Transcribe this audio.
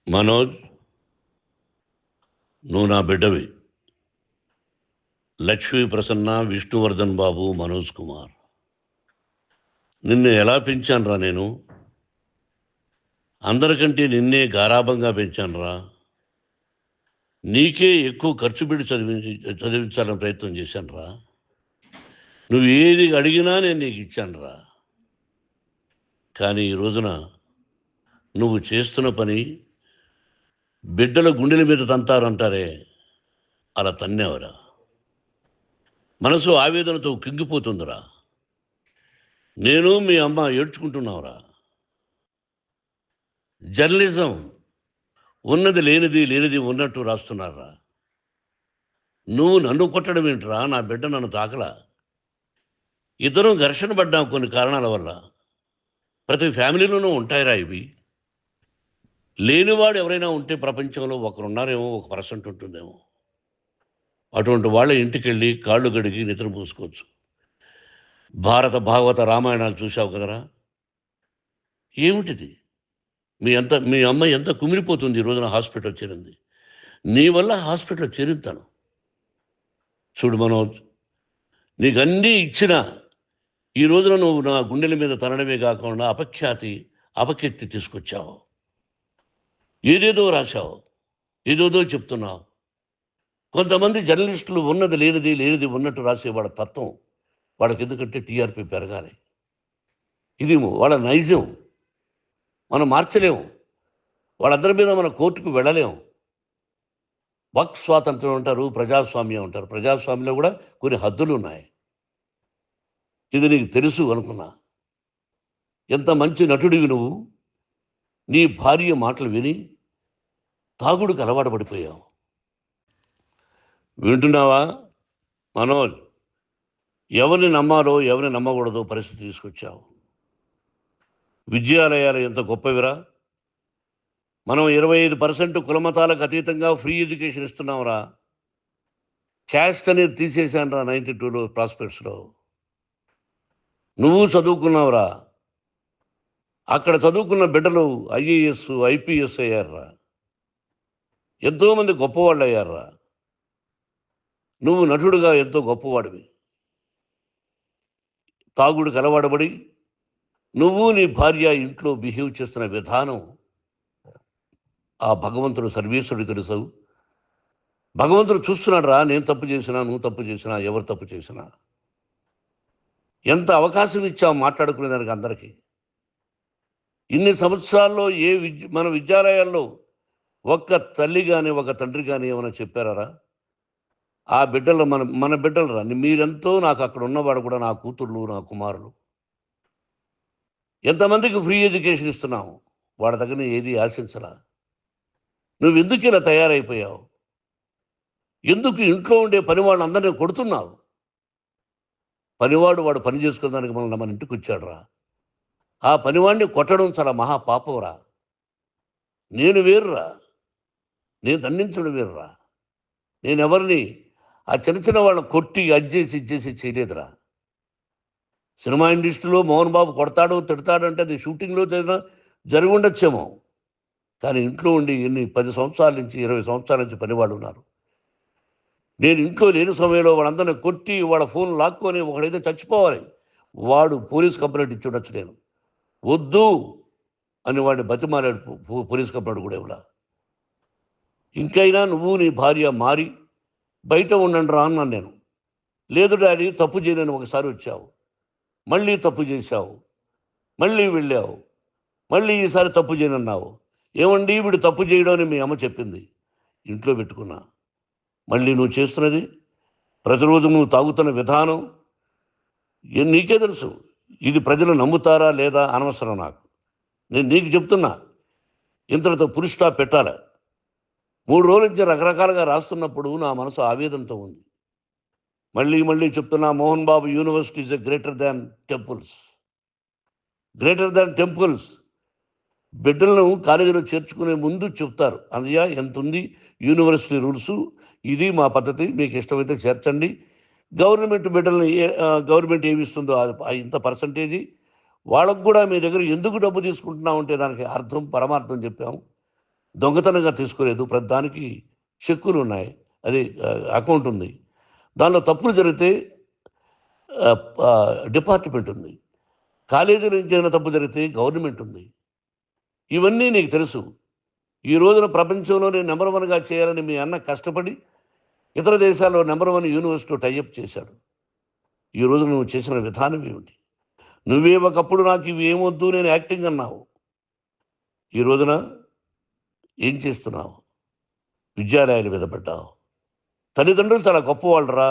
మనోజ్, నువ్వు నా బిడ్డవి. లక్ష్మీ ప్రసన్న, విష్ణువర్ధన్ బాబు, మనోజ్ కుమార్. నిన్ను ఎలా పెంచానురా నేను? అందరికంటే నిన్నే గారాభంగా పెంచానురా. నీకే ఎక్కువ ఖర్చు పెట్టి చదివించాలని ప్రయత్నం చేశానురా. నువ్వు ఏది అడిగినా నేను నీకు ఇచ్చానురా. కానీ ఈ రోజున నువ్వు చేస్తున్న పని బిడ్డల గుండెల మీద తంతారంటారే, అలా తన్నేవరా. మనసు ఆవేదనతో కింగిపోతుందిరా. నేను మీ అమ్మ ఏడ్చుకుంటున్నావురా. జర్నలిజం ఉన్నది లేనిది, లేనిది ఉన్నట్టు రాస్తున్నారా. నువ్వు నన్ను కొట్టడం ఏంట్రా? నా బిడ్డ నన్ను తాకలా. ఇద్దరం ఘర్షణ పడ్డాం కొన్ని కారణాల వల్ల. ప్రతి ఫ్యామిలీలోనూ ఉంటాయిరా ఇవి. లేనివాడు ఎవరైనా ఉంటే ప్రపంచంలో ఒకరున్నారేమో, 1% ఉంటుందేమో. అటువంటి వాళ్ళ ఇంటికి వెళ్ళి కాళ్ళు గడిగి నిద్ర పూసుకోవచ్చు. భారత భాగవత రామాయణాలు చూసావు కదరా. ఏమిటిది? మీ అమ్మ ఎంత కుమిలిపోతుంది ఈ రోజున హాస్పిటల్ చేరింది. నీ వల్ల హాస్పిటల్ చేరుతాను. చూడు మనోజ్, నీకు అన్నీ ఇచ్చినా ఈ రోజున నువ్వు నా గుండెల మీద తనడమే కాకుండా అపకీర్తి తీసుకొచ్చావు. ఏదేదో రాశావు, ఏదేదో చెప్తున్నావు. కొంతమంది జర్నలిస్టులు ఉన్నది లేనిది, లేనిది ఉన్నట్టు రాసే వాళ్ళ తత్వం వాళ్ళకి ఎందుకంటే టీఆర్పీ పెరగాలి. ఇది వాళ్ళ నైజం. మనం మార్చలేము. వాళ్ళందరి మీద మన కోర్టుకు వెళ్ళలేము. వాక్ స్వాతంత్రం అంటారు, ప్రజాస్వామ్యం అంటారు. ప్రజాస్వామ్యంలో కూడా కొన్ని హద్దులు ఉన్నాయి. ఇది నీకు తెలుసు అనుకున్నా. ఎంత మంచి నటుడివి నువ్వు. నీ భార్య మాటలు విని తాగుడుకు అలవాటు పడిపోయావు. వింటున్నావా మనోజ్? ఎవరిని నమ్మాలో ఎవరిని నమ్మకూడదో పరిస్థితి తీసుకొచ్చావు. విద్యాలయాలు ఎంత గొప్పవిరా. మనం 25% కులమతాలకు అతీతంగా ఫ్రీ ఎడ్యుకేషన్ ఇస్తున్నాంరా. క్యాస్ట్ అనేది తీసేశానురా 92లో ప్రాస్పెక్ట్స్లో. నువ్వు చదువుకున్నావురా. అక్కడ చదువుకున్న బిడ్డలు ఐఏఎస్, ఐపీఎస్ అయ్యారురా. ఎంతోమంది గొప్పవాళ్ళు అయ్యారురా. నువ్వు నటుడుగా ఎంతో గొప్పవాడివి. తాగుడికి అలవాడబడి నువ్వు నీ భార్య ఇంట్లో బిహేవ్ చేస్తున్న విధానం ఆ భగవంతుడు సర్వేశ్వరుడు తెలుసు. భగవంతుడు చూస్తున్నాడు రా. నేను తప్పు చేసినా, నువ్వు తప్పు చేసినా, ఎవరు తప్పు చేసినా. ఎంత అవకాశం ఇచ్చావు మాట్లాడుకునేదానికి అందరికీ. ఇన్ని సంవత్సరాల్లో మన విద్యాలయాల్లో ఒక్క తల్లి కానీ ఒక తండ్రి కానీ ఏమైనా చెప్పారా? ఆ బిడ్డలు మన బిడ్డలు రా. మీరెంతో నాకు అక్కడ ఉన్నవాడు కూడా నా కూతుర్లు, నా కుమారులు. ఎంతమందికి ఫ్రీ ఎడ్యుకేషన్ ఇస్తున్నావు. వాడి దగ్గర ఏది ఆశించలా. నువ్వు ఎందుకు ఇలా తయారైపోయావు? ఎందుకు ఇంట్లో ఉండే పనివాళ్ళు అందరినీ కొడుతున్నావు? వాడు పని చేసుకోవడానికి మన ఇంటికి వచ్చాడు రా. ఆ పనివాడిని కొట్టడం చాలా మహాపాపంరా. నేను వేరురా. నేను దండించడం వేరురా. నేను ఎవరిని ఆ చిన్న వాళ్ళని కొట్టి ఇచ్చేసి చేయలేదురా. సినిమా ఇండస్ట్రీలో మోహన్ బాబు కొడతాడు, తిడతాడు అంటే అది షూటింగ్లో జరిగి ఉండొచ్చేమో. కానీ ఇంట్లో ఉండి 10 సంవత్సరాల నుంచి 20 సంవత్సరాల నుంచి పనివాళ్ళు ఉన్నారు. నేను ఇంట్లో లేని సమయంలో వాళ్ళందరినీ కొట్టి వాళ్ళ ఫోన్ లాక్కొని ఒకడైతే చచ్చిపోవాలి. వాడు పోలీస్ కంప్లైంట్ ఇచ్చి ఉండొచ్చు. నేను వద్దు అని వాడిని బతిమాలాడు. పోలీస్ కంప్లైంట్ కూడా ఇవ్వలా. ఇంకైనా నువ్వు నీ భార్య మారి బయట ఉండండి రా అన్నాను నేను. లేదు డాడీ, తప్పు చేయలేని ఒకసారి వచ్చావు, మళ్ళీ తప్పు చేశావు, మళ్ళీ వెళ్ళావు, మళ్ళీ ఈసారి తప్పు చేయనన్నావు. ఏమండి వీడు తప్పు చేయడం అని మీ అమ్మ చెప్పింది. ఇంట్లో పెట్టుకున్నా. మళ్ళీ నువ్వు చేస్తున్నది, ప్రతిరోజు నువ్వు తాగుతున్న విధానం నీకే తెలుసు. ఇది ప్రజలు నమ్ముతారా లేదా అనవసరం నాకు. నేను నీకు చెప్తున్నా, ఇంతటితో ఫుల్ స్టాప్ పెట్టాలి. 3 రోజుల నుంచి రకరకాలుగా రాస్తున్నప్పుడు నా మనసు ఆవేదనతో ఉంది. మళ్ళీ చెప్తున్నా, Mohan Babu university is greater than temples. Greater than temples. బిడ్డలను కాలేజీలో చేర్చుకునే ముందు చెప్తారు, అన్నయ్య ఎంత ఉంది యూనివర్సిటీ రూల్స్, ఇది మా పద్ధతి, మీకు ఇష్టమైతే చేర్చండి. గవర్నమెంట్ బిడ్డలను గవర్నమెంట్ ఏమి ఇస్తుందో ఇంత పర్సంటేజీ వాళ్ళకు కూడా మీ దగ్గర ఎందుకు డబ్బు తీసుకుంటున్నామంటే దానికి అర్థం పరమార్థం చెప్పాము. దొంగతనంగా తీసుకోలేదు. ప్రతిదానికి చెక్కులు ఉన్నాయి. అది అకౌంట్ ఉంది. దానిలో తప్పులు జరిగితే డిపార్ట్మెంట్ ఉంది. కాలేజీలో ఇంకేదైనా తప్పు జరిగితే గవర్నమెంట్ ఉంది. ఇవన్నీ నీకు తెలుసు. ఈ రోజున ప్రపంచంలోనే నంబర్ 1గా చేయాలని మీ అన్న కష్టపడి ఇతర దేశాల్లో నంబర్ 1 యూనివర్సిటీతో టైఅప్ చేశాడు. ఈ రోజు నువ్వు చేసిన విధానం ఏమిటి? నువ్వే ఒకప్పుడు నాకు ఇవి ఏమొద్దు నేను యాక్టింగ్ అన్నావు. ఈ రోజున ఏం చేస్తున్నావు? విద్యాలయాల మీద పడ్డావు. తల్లిదండ్రులు చాలా గొప్పవాళ్ళురా.